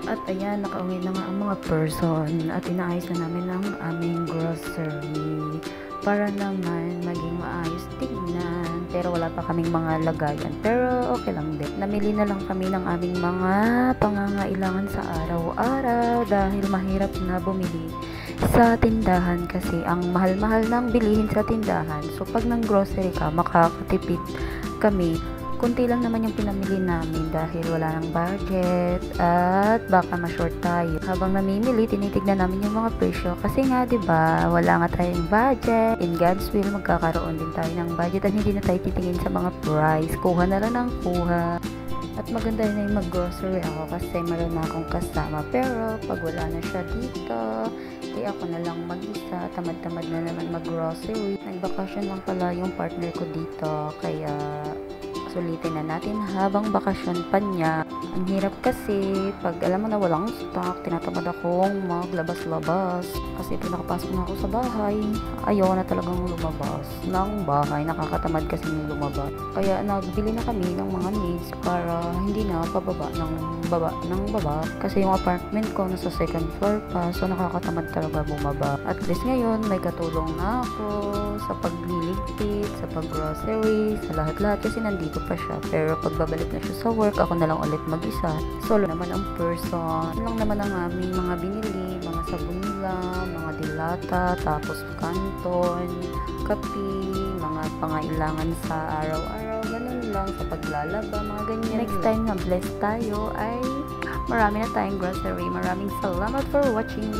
At ayan, nakauwi na nga ang mga person at inaayos na namin ang aming grocery para naman maging maayos tignan. Pero wala pa kaming mga lagayan. Pero okay lang din. Namili na lang kami ng aming mga pangangailangan sa araw-araw dahil mahirap na bumili sa tindahan kasi ang mahal-mahal ng bilihin sa tindahan. So pag nang grocery ka, makakatipid kami. Kunti lang naman yung pinamili namin dahil wala nang budget at baka ma-short tayo. Habang namimili, tinitignan namin yung mga presyo kasi nga 'di ba, wala nga tayong budget. In God's will, magkakaroon din tayo ng budget at hindi na tayo titingin sa mga price. Kuha na lang ng kuha. At maganda na yung mag-grocery ako kasi meron na akong kasama. Pero pag wala na siya dito, ako na lang mag-isa. Tamad-tamad na naman mag-grocery. Nagbakasyon lang pala yung partner ko dito. Kaya sulitin na natin habang bakasyon pa niya. Ang hirap kasi pag alam mo na walang stock, tinatamad akong maglabas-labas kasi pag nakapasok na ako sa bahay, ayaw na talagang lumabas ng bahay. Nakakatamad kasi lumabas. Kaya nagbili na kami ng mga needs para hindi na pababa ng baba kasi yung apartment ko nasa second floor pa, so nakakatamad talaga bumaba. At least ngayon may katulong na ako sa pagliligpit, sa pag-grocery, sa lahat-lahat kasi nandito pa siya. Pero pag babalik na siya sa work, ako na lang ulit mag-isa. Solo naman ang person. Ano lang naman ang aming mga binili, mga sabon lang, mga dilata, tapos kanton, kape, mga pangailangan sa araw-araw, ganun lang, sa paglalaba, mga ganyan. Next time na blessed tayo ay marami na tayong grocery. Maraming salamat for watching.